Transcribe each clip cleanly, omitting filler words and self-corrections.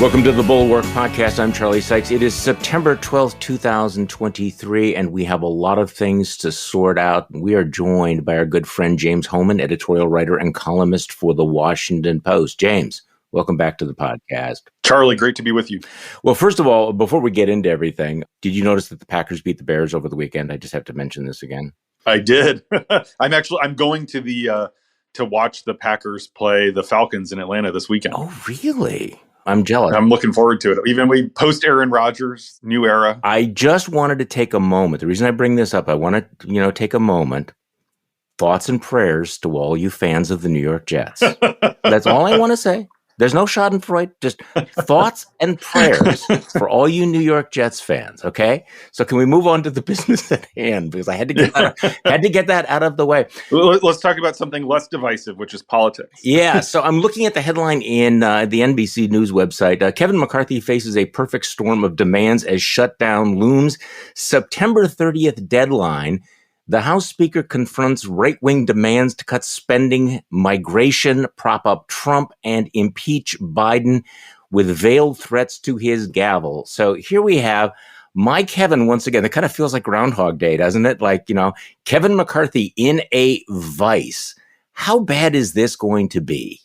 Welcome to the Bulwark Podcast. I'm Charlie Sykes. It is September 12th, 2023, and we have a lot of things to sort out. We are joined by our good friend James Hohmann, editorial writer and columnist for The Washington Post. James, welcome back to the podcast. Charlie, great to be with you. Well, first of all, before we get into everything, did you notice that the Packers beat the Bears over the weekend? I just have to mention this again. I did. I'm going to watch the Packers play the Falcons in Atlanta this weekend. Oh, really? I'm jealous. I'm looking forward to it. Even we post Aaron Rodgers, new era. I just wanted to take a moment. The reason I bring this up, I want to, take a moment. Thoughts and prayers to all you fans of the New York Jets. That's all I want to say. There's no schadenfreude, just thoughts and prayers for all you New York Jets fans, okay? So can we move on to the business at hand? Because I had to get that out of the way. Let's talk about something less divisive, which is politics. Yeah, so I'm looking at the headline in the NBC News website. Kevin McCarthy faces a perfect storm of demands as shutdown looms. September 30th deadline. The House Speaker confronts right-wing demands to cut spending, migration, prop up Trump, and impeach Biden with veiled threats to his gavel. So here we have my Kevin once again. It kind of feels like Groundhog Day, doesn't it? Like, Kevin McCarthy in a vice. How bad is this going to be?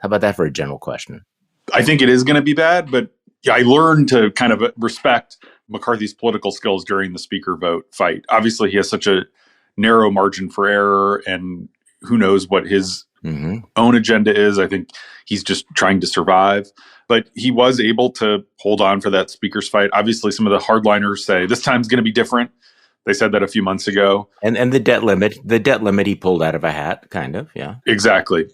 How about that for a general question? I think it is going to be bad, but I learned to kind of respect McCarthy's political skills during the speaker vote fight. Obviously, he has such a narrow margin for error, and who knows what his own agenda is. I think he's just trying to survive. But he was able to hold on for that speaker's fight. Obviously, some of the hardliners say this time's going to be different. They said that a few months ago. And the debt limit he pulled out of a hat, kind of, yeah. Exactly.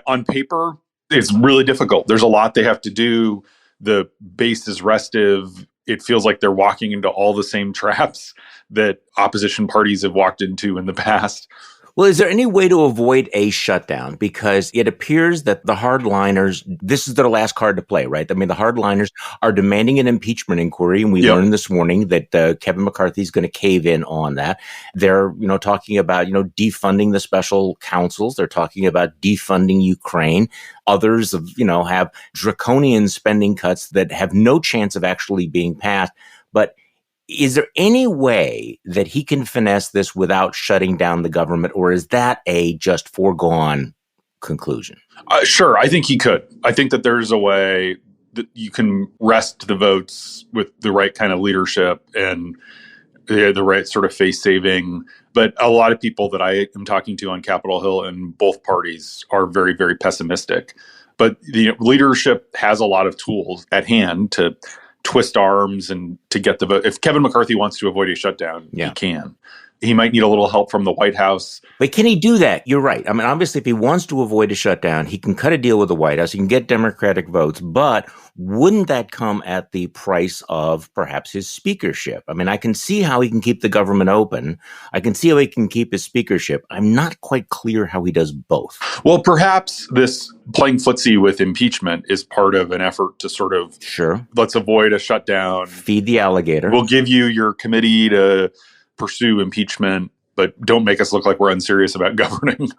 On paper, it's really difficult. There's a lot they have to do. The base is restive. It feels like they're walking into all the same traps that opposition parties have walked into in the past. Well, is there any way to avoid a shutdown? Because it appears that the hardliners, this is their last card to play, right? I mean, the hardliners are demanding an impeachment inquiry, and we learned this morning that Kevin McCarthy is going to cave in on that. They're, talking about, defunding the special counsels. They're talking about defunding Ukraine. Others, have draconian spending cuts that have no chance of actually being passed. But is there any way that he can finesse this without shutting down the government, or is that a just foregone conclusion? Sure, I think he could. I think that there's a way that you can wrest the votes with the right kind of leadership and the right sort of face-saving. But a lot of people that I am talking to on Capitol Hill in both parties are very, very pessimistic. But the leadership has a lot of tools at hand to twist arms and to get the vote. If Kevin McCarthy wants to avoid a shutdown, he can. He might need a little help from the White House. But can he do that? You're right. I mean, obviously, if he wants to avoid a shutdown, he can cut a deal with the White House. He can get Democratic votes. But wouldn't that come at the price of perhaps his speakership? I mean, I can see how he can keep the government open. I can see how he can keep his speakership. I'm not quite clear how he does both. Well, perhaps this playing footsie with impeachment is part of an effort to sort of, let's avoid a shutdown. Feed the alligator. We'll give you your committee to pursue impeachment, but don't make us look like we're unserious about governing.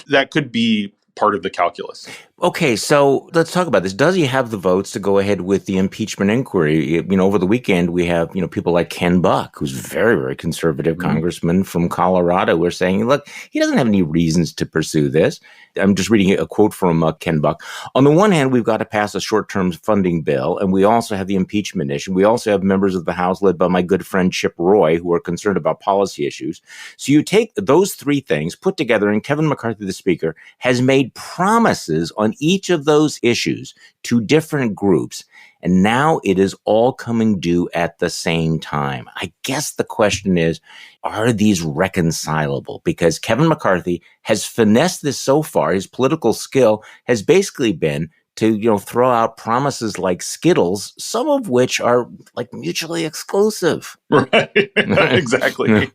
That could be part of the calculus. Okay, so let's talk about this. Does he have the votes to go ahead with the impeachment inquiry? Over the weekend, we have, people like Ken Buck, who's very, very conservative congressman from Colorado, who are saying, look, he doesn't have any reasons to pursue this. I'm just reading a quote from Ken Buck. On the one hand, we've got to pass a short-term funding bill, and we also have the impeachment issue. We also have members of the House led by my good friend Chip Roy, who are concerned about policy issues. So you take those three things put together, and Kevin McCarthy, the Speaker, has made promises on each of those issues to different groups. And now it is all coming due at the same time. I guess the question is, are these reconcilable? Because Kevin McCarthy has finessed this so far. His political skill has basically been to, throw out promises like Skittles, some of which are like mutually exclusive. Right. Exactly.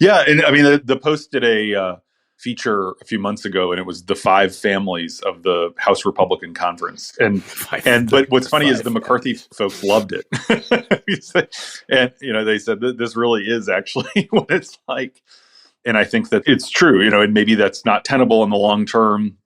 Yeah. And I mean, the Post did a feature a few months ago, and it was the 5 families of the House Republican Conference. But what's funny is the McCarthy folks loved it. And, they said that this really is actually what it's like. And I think that it's true, and maybe that's not tenable in the long term.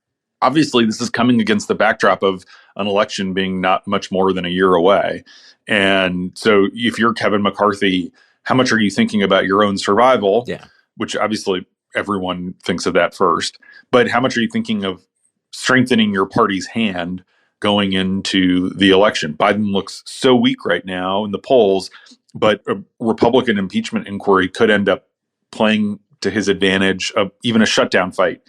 obviously this is coming against the backdrop of an election being not much more than a year away. And so if you're Kevin McCarthy, how much are you thinking about your own survival? Yeah. Which obviously everyone thinks of that first. But how much are you thinking of strengthening your party's hand going into the election? Biden looks so weak right now in the polls, but a Republican impeachment inquiry could end up playing to his advantage. Even a shutdown fight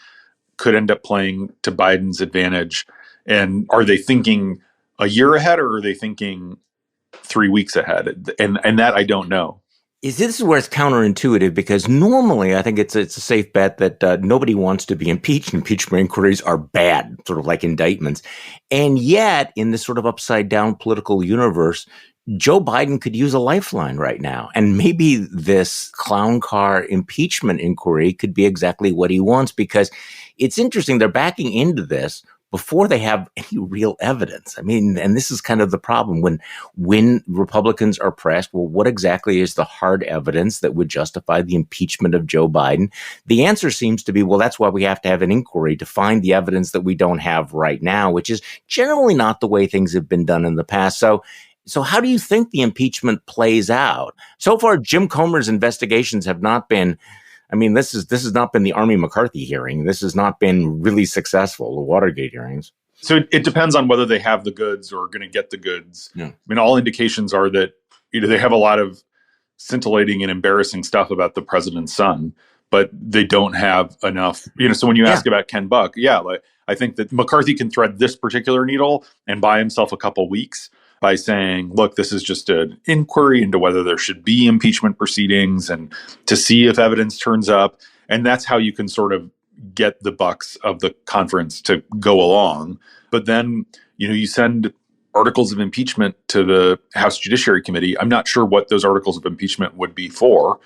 could end up playing to Biden's advantage. And are they thinking a year ahead, or are they thinking 3 weeks ahead? And that I don't know. This is where it's counterintuitive, because normally I think it's a safe bet that nobody wants to be impeached. Impeachment inquiries are bad, sort of like indictments. And yet, in this sort of upside down political universe, Joe Biden could use a lifeline right now. And maybe this clown car impeachment inquiry could be exactly what he wants, because it's interesting. They're backing into this before they have any real evidence. I mean, and this is kind of the problem when Republicans are pressed, well, what exactly is the hard evidence that would justify the impeachment of Joe Biden? The answer seems to be, well, that's why we have to have an inquiry to find the evidence that we don't have right now, which is generally not the way things have been done in the past. So how do you think the impeachment plays out? So far, Jim Comer's investigations have not been, I mean, this has not been the Army McCarthy hearing. This has not been really successful, the Watergate hearings. So it depends on whether they have the goods or are going to get the goods. Yeah. I mean, all indications are that they have a lot of scintillating and embarrassing stuff about the president's son, but they don't have enough. So when you ask about Ken Buck, I think that McCarthy can thread this particular needle and buy himself a couple weeks by saying, look, this is just an inquiry into whether there should be impeachment proceedings and to see if evidence turns up. And that's how you can sort of get the bucks of the conference to go along. But then, you send articles of impeachment to the House Judiciary Committee. I'm not sure what those articles of impeachment would be for.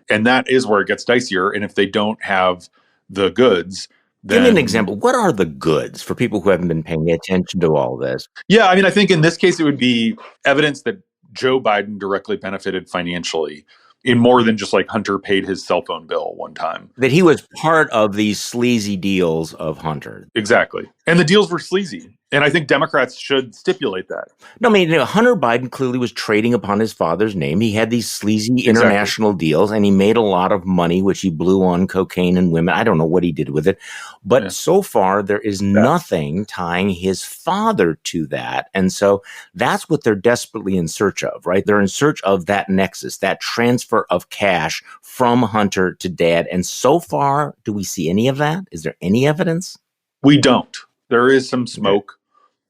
And that is where it gets dicier. And if they don't have the goods, give me an example. What are the goods for people who haven't been paying attention to all this? Yeah, I mean, I think in this case, it would be evidence that Joe Biden directly benefited financially in more than just like Hunter paid his cell phone bill one time. That he was part of these sleazy deals of Hunter. Exactly. And the deals were sleazy. And I think Democrats should stipulate that. No, I mean, Hunter Biden clearly was trading upon his father's name. He had these sleazy international deals, and he made a lot of money, which he blew on cocaine and women. I don't know what he did with it. But so far, there is nothing tying his father to that. And so that's what they're desperately in search of, right? They're in search of that nexus, that transfer of cash from Hunter to dad. And so far, do we see any of that? Is there any evidence? We don't. There is some smoke,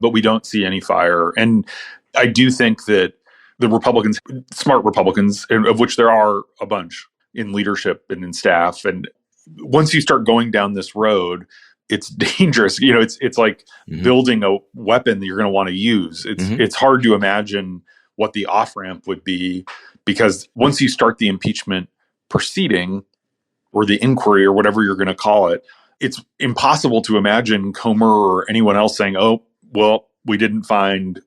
but we don't see any fire. And I do think that the Republicans, smart Republicans, of which there are a bunch in leadership and in staff, and once you start going down this road, it's dangerous. It's like building a weapon that you're going to want to use. It's hard to imagine what the off-ramp would be, because once you start the impeachment proceeding or the inquiry or whatever you're going to call it, it's impossible to imagine Comer or anyone else saying, oh, well, we didn't find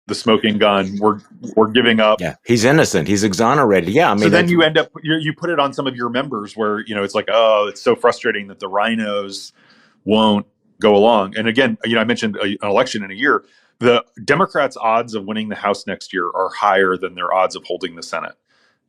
the smoking gun. We're giving up. Yeah, he's innocent. He's exonerated. Yeah, I mean, so then you end up you put it on some of your members where it's like, oh, it's so frustrating that the rhinos won't go along. And again, I mentioned an election in a year. The Democrats' odds of winning the House next year are higher than their odds of holding the Senate.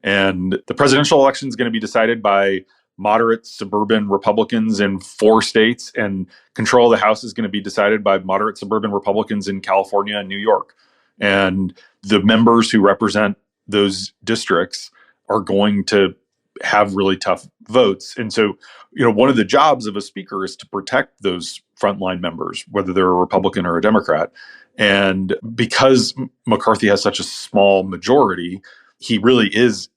And the presidential election is going to be decided by moderate suburban Republicans in 4 states, and control of the House is going to be decided by moderate suburban Republicans in California and New York. And the members who represent those districts are going to have really tough votes. And so, one of the jobs of a speaker is to protect those frontline members, whether they're a Republican or a Democrat. And because McCarthy has such a small majority, he really is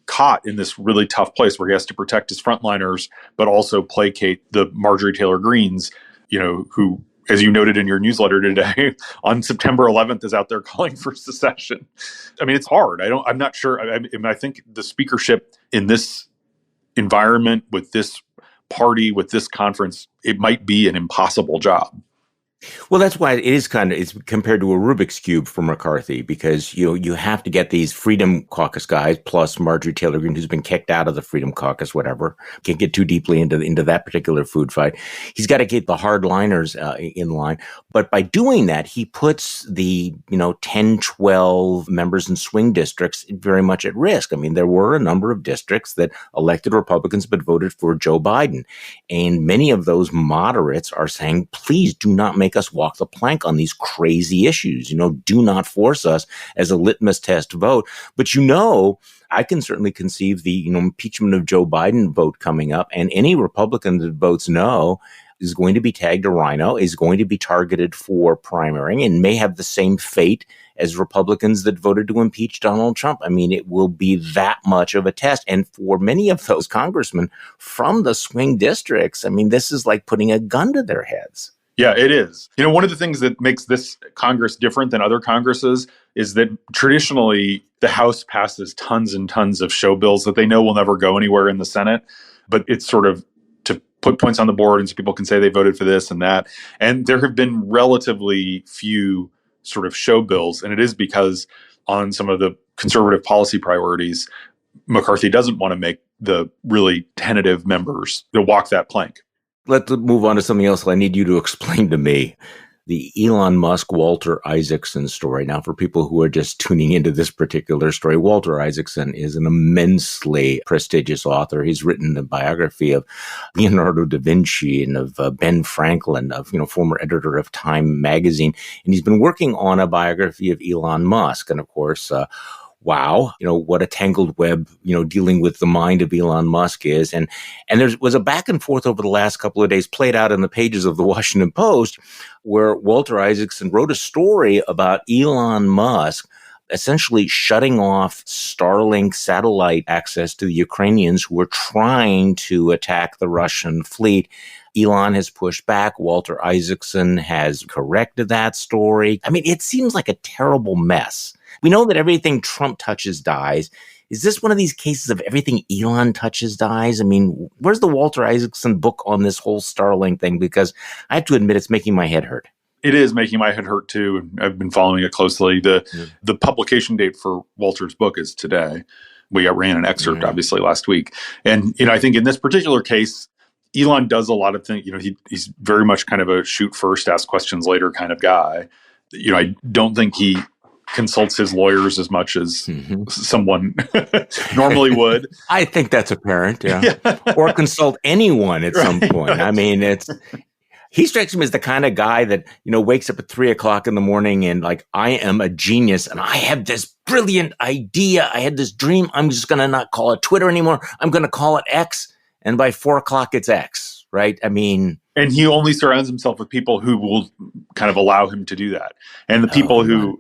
caught in this really tough place where he has to protect his frontliners, but also placate the Marjorie Taylor Greenes, who, as you noted in your newsletter today, on September 11th is out there calling for secession. I mean, it's hard. I'm not sure. I think the speakership in this environment, with this party, with this conference, it might be an impossible job. Well, that's why it is it's compared to a Rubik's Cube for McCarthy, because you have to get these Freedom Caucus guys plus Marjorie Taylor Greene, who's been kicked out of the Freedom Caucus, whatever. Can't get too deeply into that particular food fight. He's got to get the hardliners in line. But by doing that, he puts the 10, 12 members in swing districts very much at risk. I mean, there were a number of districts that elected Republicans but voted for Joe Biden. And many of those moderates are saying, please do not make us walk the plank on these crazy issues. Do not force us as a litmus test vote. But I can certainly conceive the impeachment of Joe Biden vote coming up, and any Republican that votes no is going to be tagged a rhino, is going to be targeted for primarying, and may have the same fate as Republicans that voted to impeach Donald Trump. I mean, it will be that much of a test. And for many of those congressmen from the swing districts, I mean, this is like putting a gun to their heads. Yeah, it is. One of the things that makes this Congress different than other Congresses is that traditionally the House passes tons and tons of show bills that they know will never go anywhere in the Senate. But it's sort of to put points on the board, and so people can say they voted for this and that. And there have been relatively few sort of show bills. And it is because on some of the conservative policy priorities, McCarthy doesn't want to make the really tentative members to walk that plank. Let's move on to something else I need you to explain to me. The Elon Musk, Walter Isaacson story. Now, for people who are just tuning into this particular story, Walter Isaacson is an immensely prestigious author. He's written a biography of Leonardo da Vinci and of Ben Franklin, of former editor of Time magazine, and he's been working on a biography of Elon Musk. And of course, wow, what a tangled web, dealing with the mind of Elon Musk is. And there was a back and forth over the last couple of days played out in the pages of the Washington Post, where Walter Isaacson wrote a story about Elon Musk essentially shutting off Starlink satellite access to the Ukrainians who were trying to attack the Russian fleet. Elon has pushed back. Walter Isaacson has corrected that story. I mean, it seems like a terrible mess. We know that everything Trump touches dies. Is this one of these cases of everything Elon touches dies? I mean, where's the Walter Isaacson book on this whole Starlink thing? Because I have to admit, it's making my head hurt. It is making my head hurt too. I've been following it closely. The publication date for Walter's book is today. We ran an excerpt, obviously, last week. And, I think in this particular case, Elon does a lot of things. He's very much kind of a shoot first, ask questions later kind of guy. I don't think he consults his lawyers as much as someone normally would. I think that's apparent, yeah. Or consult anyone at some point. Right. I mean, he strikes me as the kind of guy that, wakes up at 3:00 in the morning and like, I am a genius and I have this brilliant idea. I had this dream. I'm just going to not call it Twitter anymore. I'm going to call it X. And by 4:00, it's X, right? I mean, and he only surrounds himself with people who will kind of allow him to do that. And the people who,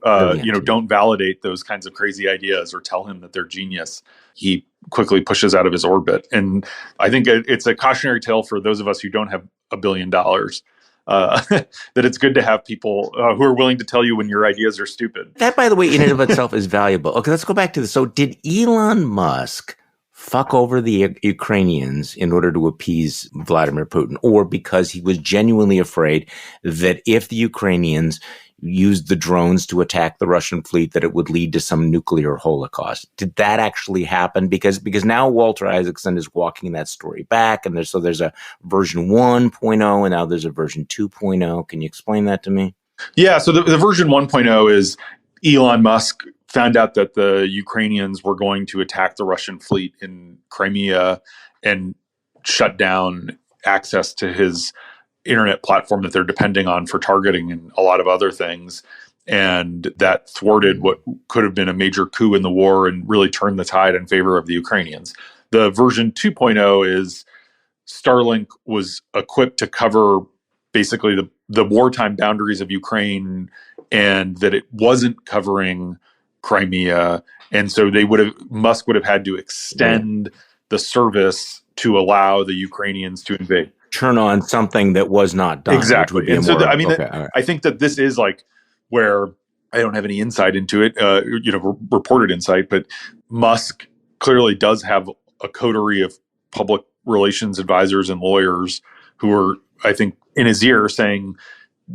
don't validate those kinds of crazy ideas or tell him that they're genius, he quickly pushes out of his orbit. And I think it's a cautionary tale for those of us who don't have $1 billion, that it's good to have people who are willing to tell you when your ideas are stupid. That, by the way, in and of itself is valuable. Okay, let's go back to this. So did Elon Musk fuck over the Ukrainians in order to appease Vladimir Putin, or because he was genuinely afraid that if the Ukrainians used the drones to attack the Russian fleet, that it would lead to some nuclear holocaust? Did that actually happen? Because now Walter Isaacson is walking that story back, and there's a version 1.0 and now there's a version 2.0. Can you explain that to me? Yeah, so the version 1.0 is Elon Musk found out that the Ukrainians were going to attack the Russian fleet in Crimea and shut down access to his internet platform that they're depending on for targeting and a lot of other things. And that thwarted what could have been a major coup in the war and really turned the tide in favor of the Ukrainians. The version 2.0 is Starlink was equipped to cover basically the wartime boundaries of Ukraine, and that it wasn't covering Crimea. And so Musk would have had to extend the service to allow the Ukrainians to invade. Turn on something that was not done. Exactly. And so, I think that this is like where I don't have any insight into it, reported insight, but Musk clearly does have a coterie of public relations advisors and lawyers who are, I think, in his ear saying,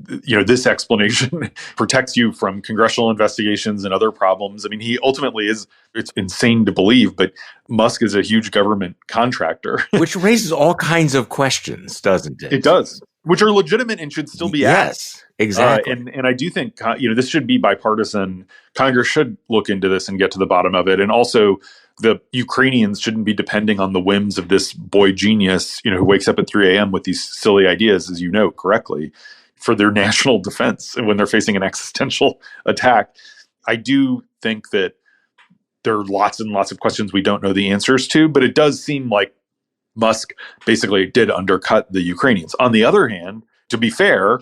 this explanation protects you from congressional investigations and other problems. I mean, he ultimately is, it's insane to believe, but Musk is a huge government contractor. Which raises all kinds of questions, doesn't it? It does, which are legitimate and should still be asked. Yes, exactly. And I do think, this should be bipartisan. Congress should look into this and get to the bottom of it. And also, the Ukrainians shouldn't be depending on the whims of this boy genius, who wakes up at 3 a.m. with these silly ideas, as you know correctly, for their national defense and when they're facing an existential attack. I do think that there are lots and lots of questions we don't know the answers to, but it does seem like Musk basically did undercut the Ukrainians. On the other hand, to be fair,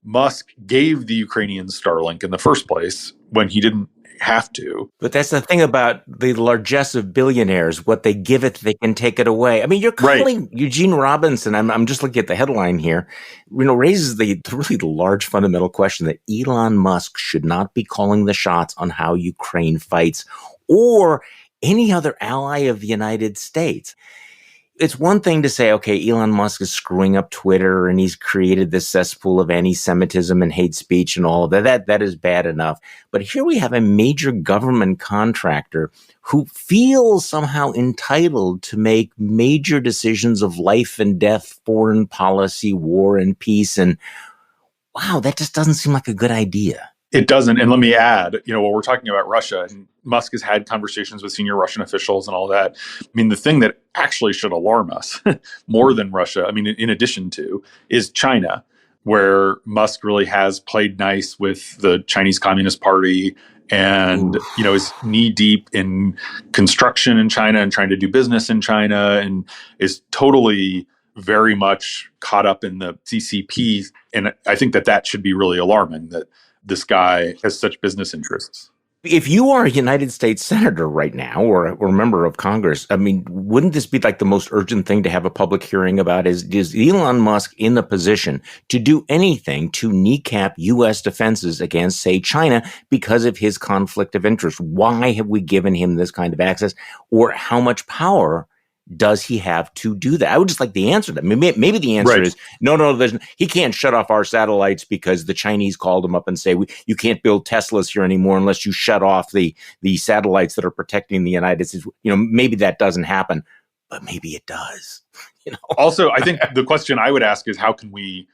Musk gave the Ukrainians Starlink in the first place when he didn't have to. But that's the thing about the largesse of billionaires. What they give it, they can take it away. I mean, you're calling Eugene Robinson, I'm just looking at the headline here, raises the really large fundamental question that Elon Musk should not be calling the shots on how Ukraine fights or any other ally of the United States. It's one thing to say, okay, Elon Musk is screwing up Twitter and he's created this cesspool of anti-Semitism and hate speech and all of that. That is bad enough. But here we have a major government contractor who feels somehow entitled to make major decisions of life and death, foreign policy, war and peace. And wow, that just doesn't seem like a good idea. It doesn't. And let me add, while we're talking about Russia, and Musk has had conversations with senior Russian officials and all that. I mean, the thing that actually should alarm us more than Russia, I mean, in addition to, is China, where Musk really has played nice with the Chinese Communist Party and, is knee deep in construction in China and trying to do business in China and is totally very much caught up in the CCP. And I think that should be really alarming, that this guy has such business interests. If you are a United States senator right now or a member of Congress, I mean, wouldn't this be like the most urgent thing to have a public hearing about? Is Elon Musk in the position to do anything to kneecap U.S. defenses against, say, China because of his conflict of interest? Why have we given him this kind of access? Or how much power does he have to do that? I would just like the answer to that. Maybe the answer is no, he can't shut off our satellites because the Chinese called him up and say, you can't build Teslas here anymore unless you shut off the satellites that are protecting the United States. Maybe that doesn't happen, but maybe it does. Also, I think the question I would ask is how can we,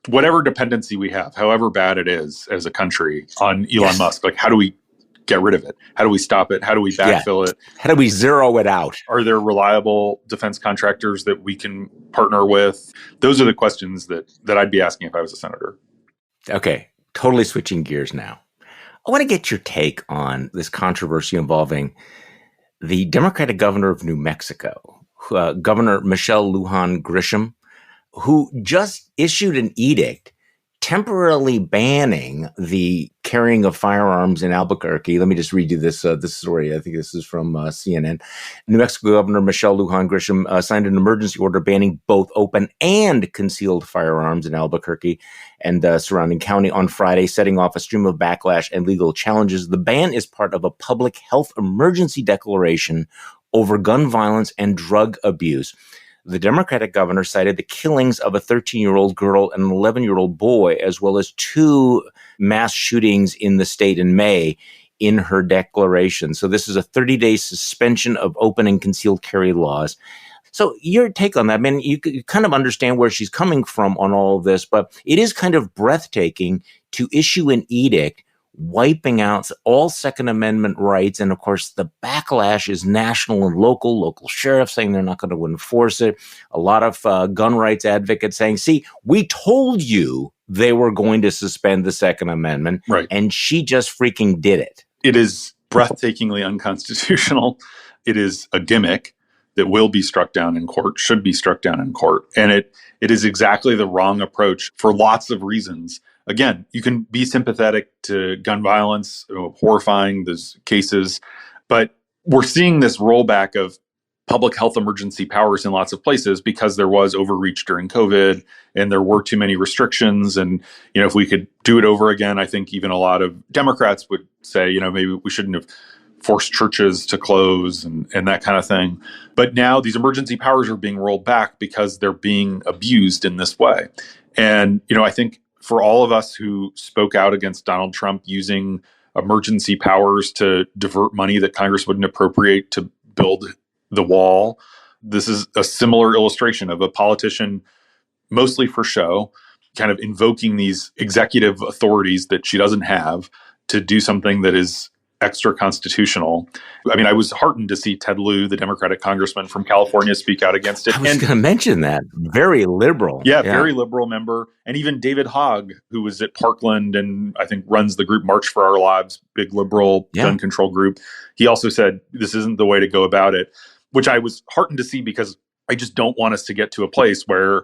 whatever dependency we have, however bad it is as a country on Elon Musk, like how do we get rid of it? How do we stop it? How do we backfill it? How do we zero it out? Are there reliable defense contractors that we can partner with? Those are the questions that I'd be asking if I was a senator. Okay, totally switching gears now. I want to get your take on this controversy involving the Democratic governor of New Mexico, Governor Michelle Lujan Grisham, who just issued an edict temporarily banning the carrying of firearms in Albuquerque. Let me just read you this story. I think this is from CNN. New Mexico Governor Michelle Lujan Grisham signed an emergency order banning both open and concealed firearms in Albuquerque and surrounding county on Friday, setting off a stream of backlash and legal challenges. The ban is part of a public health emergency declaration over gun violence and drug abuse. The Democratic governor cited the killings of a 13-year-old girl and an 11-year-old boy, as well as 2 mass shootings in the state in May, in her declaration. So this is a 30-day suspension of open and concealed carry laws. So your take on that, I mean, you kind of understand where she's coming from on all of this, but it is kind of breathtaking to issue an edict wiping out all Second Amendment rights. And of course, the backlash is national and local sheriffs saying they're not going to enforce it. A lot of gun rights advocates saying, see, we told you they were going to suspend the Second Amendment, and she just freaking did it. It is breathtakingly unconstitutional. It is a gimmick that will be struck down in court, should be struck down in court. And it is exactly the wrong approach for lots of reasons. Again, you can be sympathetic to gun violence, horrifying those cases, but we're seeing this rollback of public health emergency powers in lots of places because there was overreach during COVID and there were too many restrictions. And, if we could do it over again, I think even a lot of Democrats would say, maybe we shouldn't have forced churches to close and that kind of thing. But now these emergency powers are being rolled back because they're being abused in this way. And, I think for all of us who spoke out against Donald Trump using emergency powers to divert money that Congress wouldn't appropriate to build the wall, this is a similar illustration of a politician, mostly for show, kind of invoking these executive authorities that she doesn't have to do something that is extra constitutional. I mean, I was heartened to see Ted Lieu, the Democratic congressman from California, speak out against it. I was going to mention that. Very liberal. Yeah, very liberal member. And even David Hogg, who was at Parkland and I think runs the group March for Our Lives, big liberal gun control group. He also said, this isn't the way to go about it, which I was heartened to see because I just don't want us to get to a place where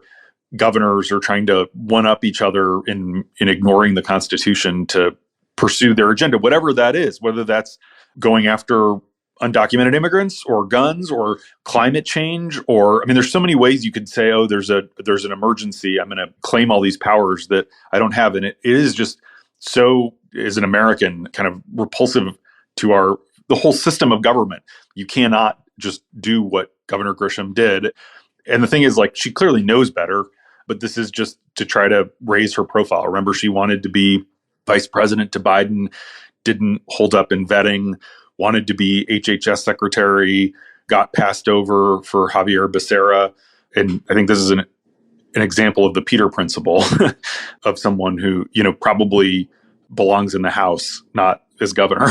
governors are trying to one-up each other in ignoring the Constitution to pursue their agenda, whatever that is, whether that's going after undocumented immigrants or guns or climate change, or, I mean, there's so many ways you could say, oh, there's an emergency, I'm going to claim all these powers that I don't have. And it is just so, as an American, kind of repulsive to the whole system of government. You cannot just do what Governor Grisham did. And the thing is, like, she clearly knows better, but this is just to try to raise her profile. Remember, she wanted to be vice president to Biden, didn't hold up in vetting, wanted to be HHS secretary, got passed over for Javier Becerra. And I think this is an example of the Peter principle of someone who, probably belongs in the House, not as governor.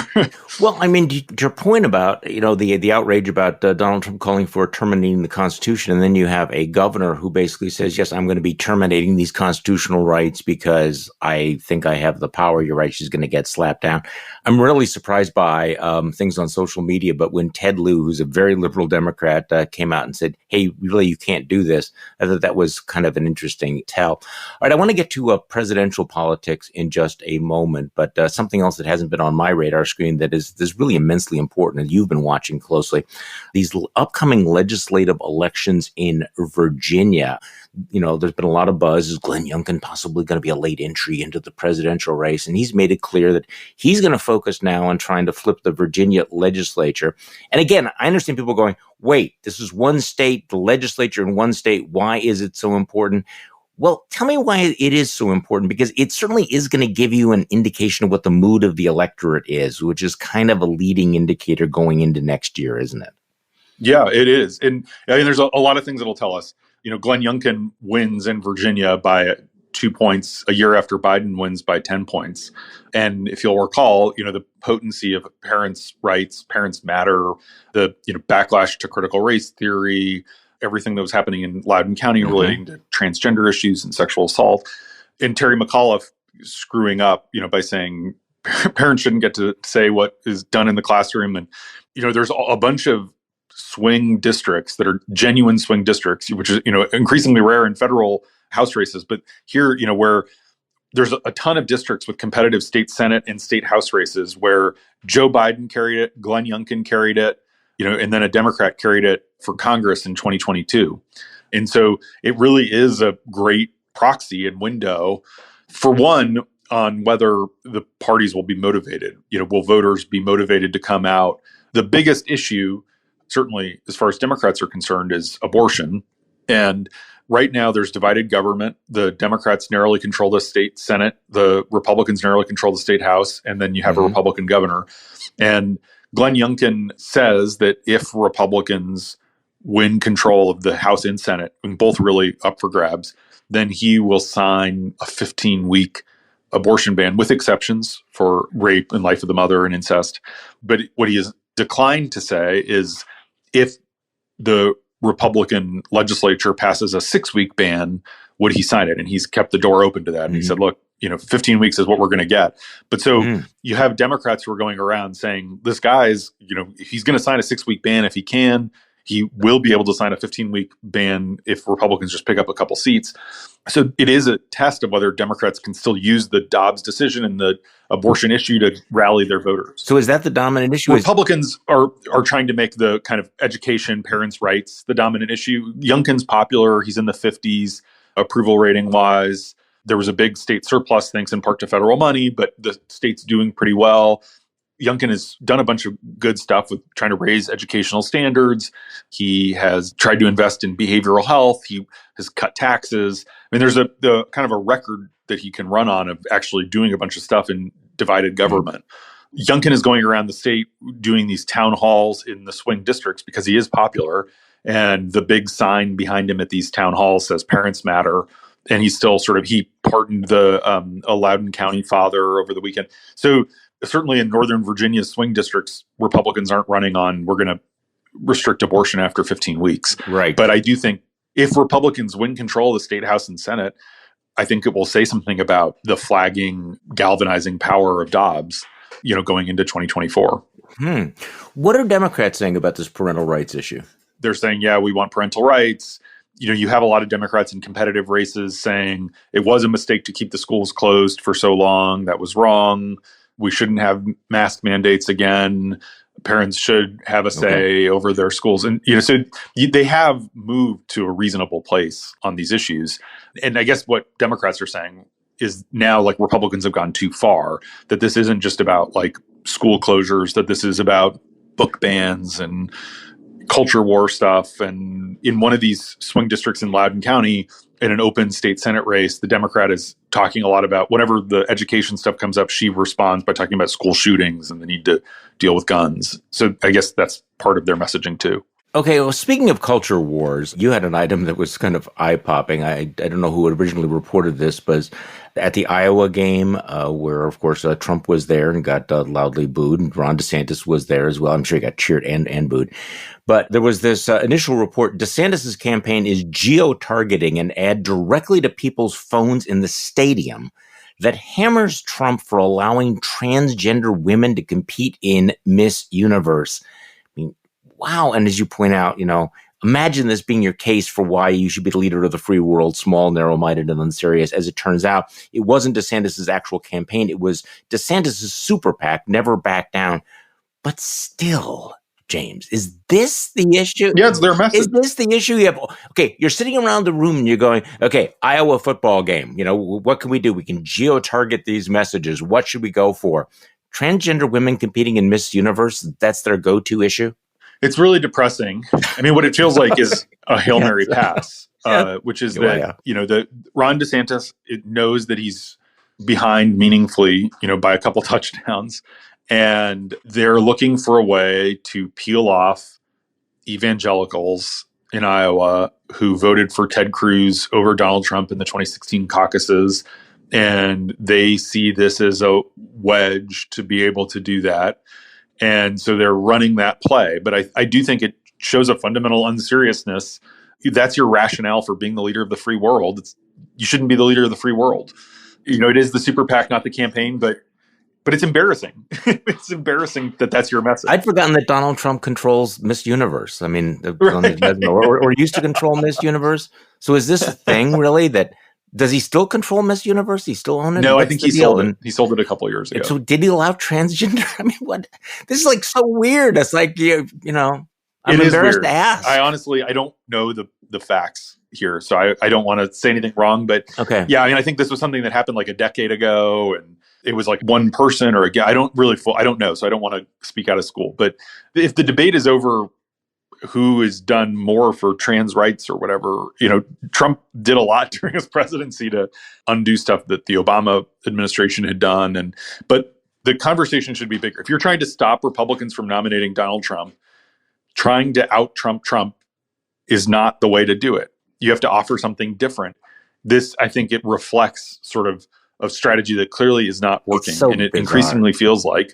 Well, I mean, to your point about, the outrage about Donald Trump calling for terminating the Constitution, and then you have a governor who basically says, yes, I'm going to be terminating these constitutional rights because I think I have the power. You're right. She's going to get slapped down. I'm really surprised by things on social media. But when Ted Lieu, who's a very liberal Democrat, came out and said, hey, really, you can't do this, I thought that was kind of an interesting tell. All right, I want to get to presidential politics in just a moment, but something else that hasn't been on my radar screen that is really immensely important, and you've been watching closely, these upcoming legislative elections in Virginia. There's been a lot of buzz. Is Glenn Youngkin possibly going to be a late entry into the presidential race? And he's made it clear that he's going to focus now on trying to flip the Virginia legislature. And again, I understand people going, wait, this is one state, the legislature in one state. Why is it so important? Well, tell me why it is so important, because it certainly is going to give you an indication of what the mood of the electorate is, which is kind of a leading indicator going into next year, isn't it? Yeah, it is. And I mean, there's a lot of things that'll tell us. Glenn Youngkin wins in Virginia by 2 points a year after Biden wins by 10 points. And if you'll recall, the potency of parents' rights, parents matter, the backlash to critical race theory, everything that was happening in Loudoun County relating to transgender issues and sexual assault. And Terry McAuliffe screwing up, by saying parents shouldn't get to say what is done in the classroom. And, there's a bunch of swing districts that are genuine swing districts, which is, increasingly rare in federal House races. But here, where there's a ton of districts with competitive state Senate and state House races where Joe Biden carried it, Glenn Youngkin carried it, and then a Democrat carried it for Congress in 2022. And so it really is a great proxy and window, for one, on whether the parties will be motivated. Will voters be motivated to come out? The biggest issue, certainly as far as Democrats are concerned, is abortion. And right now there's divided government. The Democrats narrowly control the state Senate. The Republicans narrowly control the state House. And then you have a Republican governor. And Glenn Youngkin says that if Republicans win control of the House and Senate, and both really up for grabs, then he will sign a 15-week abortion ban, with exceptions for rape and life of the mother and incest. But what he has declined to say is if the Republican legislature passes a 6-week ban, would he sign it? And he's kept the door open to that. And he said, look, 15 weeks is what we're going to get. But so you have Democrats who are going around saying, this guy's, he's going to sign a 6-week ban if he can. He will be able to sign a 15-week ban if Republicans just pick up a couple seats. So it is a test of whether Democrats can still use the Dobbs decision and the abortion issue to rally their voters. So is that the dominant issue? Republicans are trying to make the kind of education, parents' rights, the dominant issue. Youngkin's popular. He's in the 50s, approval rating wise. There was a big state surplus, thanks in part to federal money, but the state's doing pretty well. Youngkin has done a bunch of good stuff with trying to raise educational standards. He has tried to invest in behavioral health. He has cut taxes. I mean, there's the kind of a record that he can run on of actually doing a bunch of stuff in divided government. Youngkin is going around the state doing these town halls in the swing districts because he is popular. And the big sign behind him at these town halls says Parents Matter. And he's still he pardoned a Loudoun County father over the weekend. So certainly in Northern Virginia's swing districts, Republicans aren't running on, we're going to restrict abortion after 15 weeks. Right. But I do think if Republicans win control of the state House and Senate, I think it will say something about the flagging, galvanizing power of Dobbs, going into 2024. What are Democrats saying about this parental rights issue? They're saying, yeah, we want parental rights. You have a lot of Democrats in competitive races saying it was a mistake to keep the schools closed for so long. That was wrong. We shouldn't have mask mandates again. Parents should have a say over their schools. And, so they have moved to a reasonable place on these issues. And I guess what Democrats are saying is now Republicans have gone too far, that this isn't just about school closures, that this is about book bans and culture war stuff. And in one of these swing districts in Loudoun County, in an open state Senate race, the Democrat is talking a lot about whenever the education stuff comes up, she responds by talking about school shootings and the need to deal with guns. So I guess that's part of their messaging too. Okay, well, speaking of culture wars, you had an item that was kind of eye-popping. I don't know who originally reported this, but at the Iowa game, where, of course, Trump was there and got loudly booed, and Ron DeSantis was there as well. I'm sure he got cheered and booed. But there was this initial report, DeSantis' campaign is geo-targeting an ad directly to people's phones in the stadium that hammers Trump for allowing transgender women to compete in Miss Universe. Wow. And as you point out, imagine this being your case for why you should be the leader of the free world, small, narrow-minded, and unserious. As it turns out, it wasn't DeSantis' actual campaign. It was DeSantis' super PAC, Never Back Down. But still, James, is this the issue? Yeah, it's their message. Is this the issue? You're sitting around the room and you're going, okay, Iowa football game. What can we do? We can geo-target these messages. What should we go for? Transgender women competing in Miss Universe, that's their go-to issue? It's really depressing. I mean, what it feels like is a Hail Mary pass, which is that, the Ron DeSantis knows that he's behind meaningfully, by a couple touchdowns. And they're looking for a way to peel off evangelicals in Iowa who voted for Ted Cruz over Donald Trump in the 2016 caucuses. And they see this as a wedge to be able to do that. And so they're running that play. But I do think it shows a fundamental unseriousness. That's your rationale for being the leader of the free world. You shouldn't be the leader of the free world. It is the super PAC, not the campaign, but it's embarrassing. It's embarrassing that that's your message. I'd forgotten that Donald Trump controls Miss Universe. I mean, or used to control Miss Universe. So is this a thing really that... Does he still control Miss Universe? He still own it? No, I think he sold it. He sold it a couple years ago. So did he allow transgender? I mean, what? This is so weird. It's I'm embarrassed to ask. I don't know the facts here, so I don't want to say anything wrong. But yeah, I mean, I think this was something that happened a decade ago, and it was one person or I don't know, so I don't want to speak out of school. But if the debate is over who has done more for trans rights or whatever, Trump did a lot during his presidency to undo stuff that the Obama administration had done. But the conversation should be bigger. If you're trying to stop Republicans from nominating Donald Trump, trying to out-Trump Trump is not the way to do it. You have to offer something different. This, I think it reflects sort of a strategy that clearly is not working. And it increasingly feels like,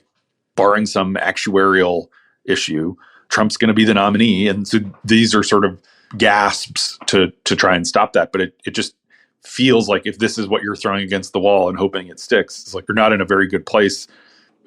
barring some actuarial issue, Trump's going to be the nominee. And so these are sort of gasps to try and stop that. But it just feels like if this is what you're throwing against the wall and hoping it sticks, it's you're not in a very good place,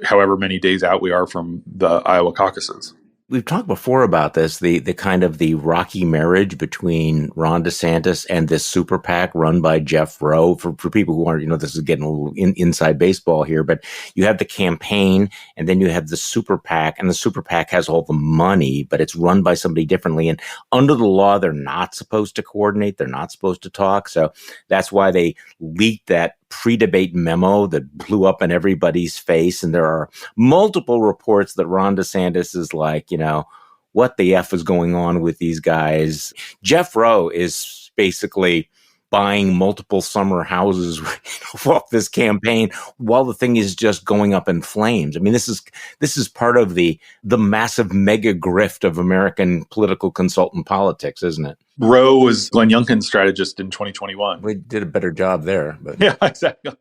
however many days out we are from the Iowa caucuses. We've talked before about this, the kind of the rocky marriage between Ron DeSantis and this super PAC run by Jeff Rowe. For people who aren't, this is getting a little inside baseball here, but you have the campaign and then you have the super PAC, and the super PAC has all the money, but it's run by somebody differently. And under the law, they're not supposed to coordinate. They're not supposed to talk. So that's why they leaked that pre-debate memo that blew up in everybody's face. And there are multiple reports that Ron DeSantis is what the F is going on with these guys? Jeff Rowe is basically buying multiple summer houses off this campaign while the thing is just going up in flames. I mean, this is part of the massive mega grift of American political consultant politics, isn't it? Roe was Glenn Youngkin's strategist in 2021. We did a better job there. But. Yeah, exactly.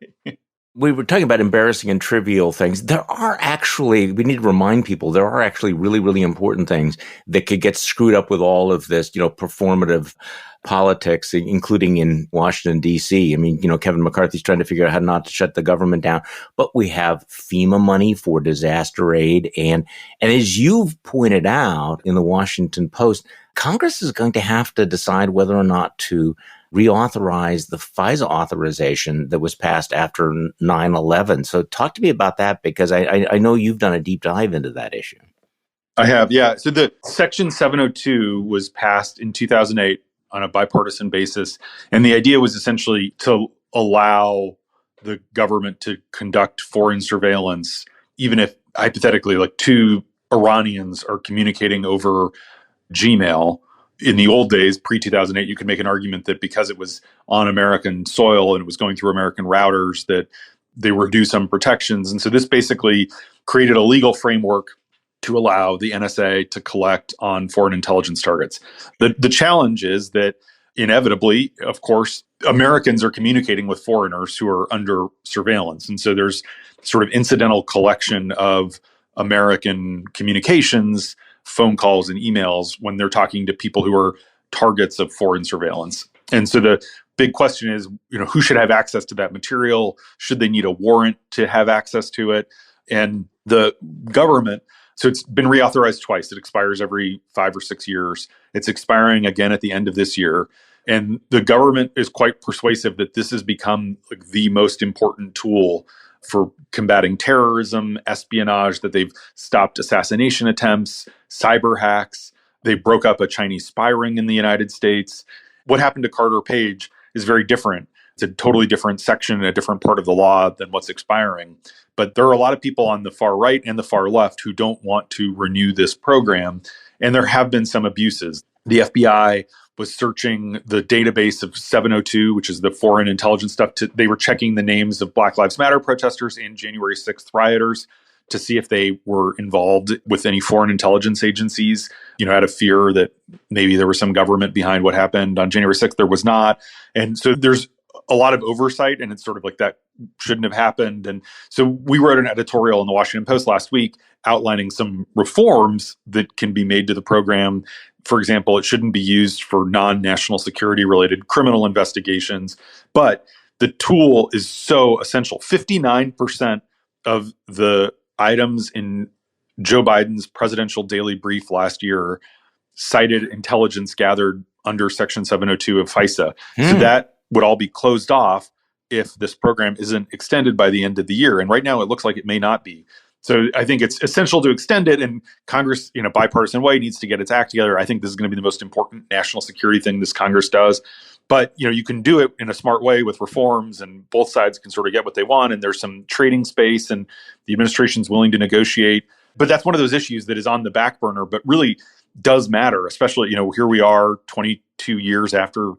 We were talking about embarrassing and trivial things. We need to remind people, there are actually really, really important things that could get screwed up with all of this, performative politics, including in Washington, D.C. I mean, Kevin McCarthy's trying to figure out how not to shut the government down. But we have FEMA money for disaster aid. And as you've pointed out in the Washington Post, Congress is going to have to decide whether or not to reauthorize the FISA authorization that was passed after 9/11. So talk to me about that, because I know you've done a deep dive into that issue. I have, yeah. So the Section 702 was passed in 2008 on a bipartisan basis. And the idea was essentially to allow the government to conduct foreign surveillance, even if hypothetically like two Iranians are communicating over Gmail. In the old days, pre-2008, you could make an argument that because it was on American soil and it was going through American routers, that they were due some protections. And so this basically created a legal framework to allow the NSA to collect on foreign intelligence targets. The challenge is that inevitably, of course, Americans are communicating with foreigners who are under surveillance. And so there's sort of incidental collection of American communications, phone calls and emails when they're talking to people who are targets of foreign surveillance. And so the big question is, who should have access to that material? Should they need a warrant to have access to it? And the government, so it's been reauthorized twice. It expires every 5 or 6 years. It's expiring again at the end of this year. And the government is quite persuasive that this has become like the most important tool for combating terrorism, espionage, that they've stopped assassination attempts, cyber hacks. They broke up a Chinese spy ring in the United States. What happened to Carter Page is very different. It's a totally different section, a different part of the law than what's expiring. But there are a lot of people on the far right and the far left who don't want to renew this program. And there have been some abuses. The FBI was searching the database of 702, which is the foreign intelligence stuff. They were checking the names of Black Lives Matter protesters and January 6th rioters to see if they were involved with any foreign intelligence agencies, out of fear that maybe there was some government behind what happened on January 6th. There was not. And so there's a lot of oversight, and it's sort of like that shouldn't have happened. And so we wrote an editorial in the Washington Post last week outlining some reforms that can be made to the program. For example, it shouldn't be used for non-national security related criminal investigations, but the tool is so essential. 59% of the items in Joe Biden's presidential daily brief last year cited intelligence gathered under Section 702 of FISA. So that would all be closed off if this program isn't extended by the end of the year. And right now it looks like it may not be. So I think it's essential to extend it, and Congress, in a bipartisan way, needs to get its act together. I think this is going to be the most important national security thing this Congress does. But, you can do it in a smart way with reforms, and both sides can sort of get what they want. And there's some trading space, and the administration's willing to negotiate. But that's one of those issues that is on the back burner, but really does matter, especially, here we are 22 years after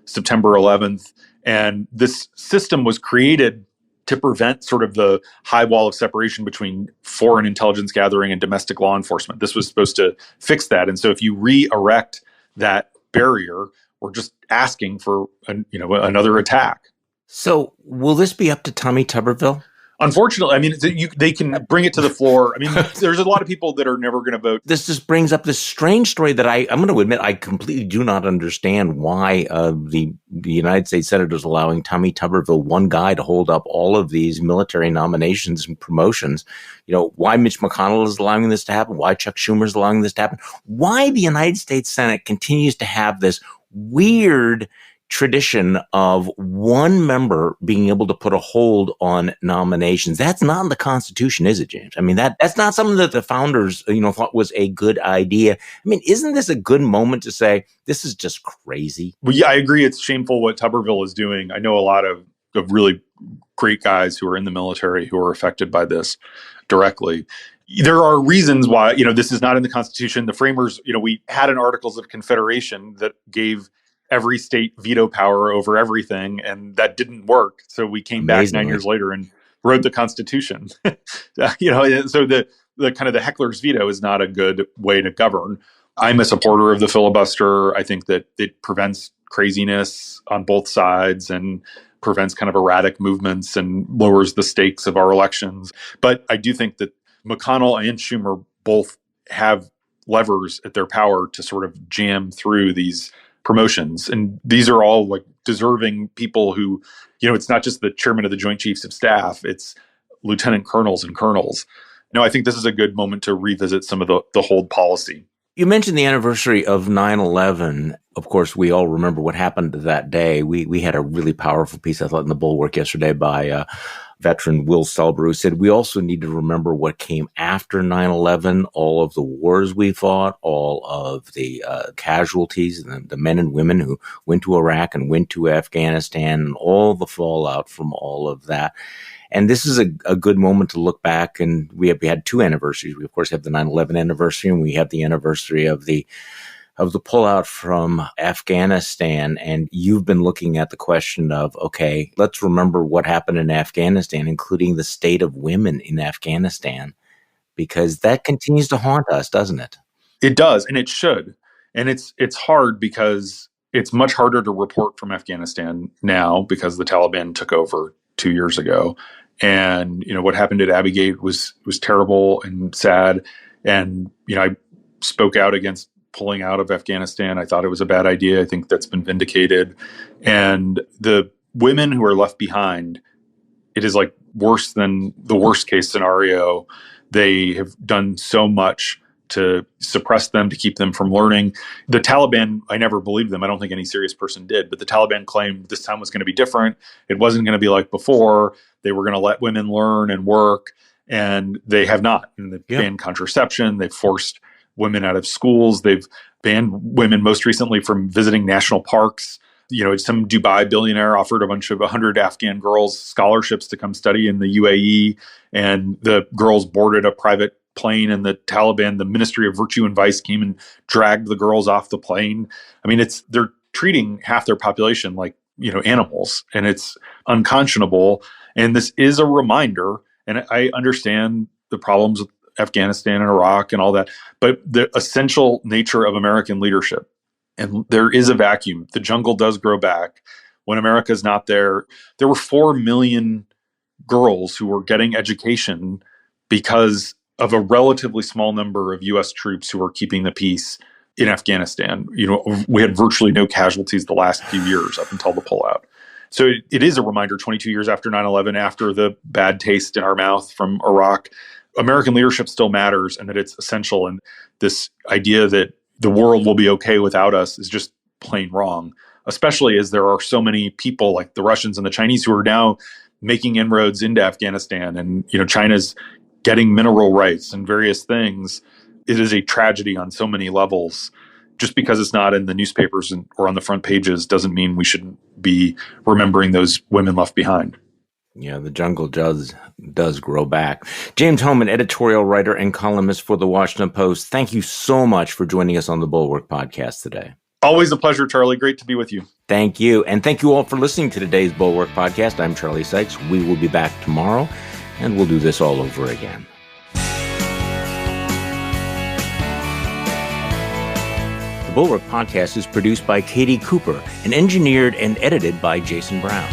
September 11th. And this system was created to prevent sort of the high wall of separation between foreign intelligence gathering and domestic law enforcement. This was supposed to fix that. And so if you re-erect that barrier, we're just asking for another attack. So will this be up to Tommy Tuberville? Unfortunately, I mean, they can bring it to the floor. I mean, there's a lot of people that are never going to vote. This just brings up this strange story that I'm going to admit I completely do not understand why the United States Senate is allowing Tommy Tuberville, one guy, to hold up all of these military nominations and promotions. Why Mitch McConnell is allowing this to happen, why Chuck Schumer is allowing this to happen, why the United States Senate continues to have this weird tradition of one member being able to put a hold on nominations. That's not in the Constitution, is it, James? I mean, that's not something that the founders, thought was a good idea. I mean, isn't this a good moment to say, this is just crazy? Well, yeah, I agree. It's shameful what Tuberville is doing. I know a lot of really great guys who are in the military who are affected by this directly. There are reasons why, this is not in the Constitution. The framers, we had an Articles of Confederation that gave every state veto power over everything, and that didn't work. So we came back 9 years later and wrote the Constitution. So the kind of the heckler's veto is not a good way to govern. I'm a supporter of the filibuster. I think that it prevents craziness on both sides and prevents kind of erratic movements and lowers the stakes of our elections. But I do think that McConnell and Schumer both have levers at their power to sort of jam through these promotions. And these are all like deserving people who, it's not just the chairman of the Joint Chiefs of Staff, it's lieutenant colonels and colonels. No, I think this is a good moment to revisit some of the hold policy. You mentioned the anniversary of 9/11. Of course, we all remember what happened that day. We had a really powerful piece, I thought, in the Bulwark yesterday by veteran Will Selber, who said we also need to remember what came after 9/11, all of the wars we fought, all of the casualties, and the men and women who went to Iraq and went to Afghanistan, and all the fallout from all of that. And this is a good moment to look back, and we had two anniversaries. We, of course, have the 9/11 anniversary, and we have the anniversary of the pullout from Afghanistan. And you've been looking at the question of, okay, let's remember what happened in Afghanistan, including the state of women in Afghanistan, because that continues to haunt us, doesn't it? It does, and it should. And it's hard because it's much harder to report from Afghanistan now because the Taliban took over 2 years ago. And, what happened at Abbey Gate was terrible and sad. And, I spoke out against pulling out of Afghanistan. I thought it was a bad idea. I think that's been vindicated. And the women who are left behind, it is like worse than the worst case scenario. They have done so much to suppress them, to keep them from learning. The Taliban, I never believed them. I don't think any serious person did. But the Taliban claimed this time was going to be different. It wasn't going to be like before. They were going to let women learn and work. And they have not. And they've banned contraception. They've forced women out of schools. They've banned women most recently from visiting national parks. Some Dubai billionaire offered a bunch of 100 Afghan girls scholarships to come study in the UAE. And the girls boarded a private plane, and the Taliban, the Ministry of Virtue and Vice, came and dragged the girls off the plane. I mean, they're treating half their population like, animals, and it's unconscionable. And this is a reminder, and I understand the problems with Afghanistan and Iraq and all that, but the essential nature of American leadership. And there is a vacuum. The jungle does grow back. When America's not there, there were 4 million girls who were getting education because of a relatively small number of U.S. troops who were keeping the peace in Afghanistan. We had virtually no casualties the last few years up until the pullout. So it is a reminder 22 years after 9/11, after the bad taste in our mouth from Iraq, American leadership still matters and that it's essential. And this idea that the world will be okay without us is just plain wrong, especially as there are so many people like the Russians and the Chinese who are now making inroads into Afghanistan. And, China's getting mineral rights and various things. It is a tragedy on so many levels. Just because it's not in the newspapers or on the front pages doesn't mean we shouldn't be remembering those women left behind. Yeah, the jungle does grow back. James Hohmann, editorial writer and columnist for The Washington Post, thank you so much for joining us on the Bulwark Podcast today. Always a pleasure, Charlie. Great to be with you. Thank you. And thank you all for listening to today's Bulwark Podcast. I'm Charlie Sykes. We will be back tomorrow, and we'll do this all over again. The Bulwark Podcast is produced by Katie Cooper and engineered and edited by Jason Brown.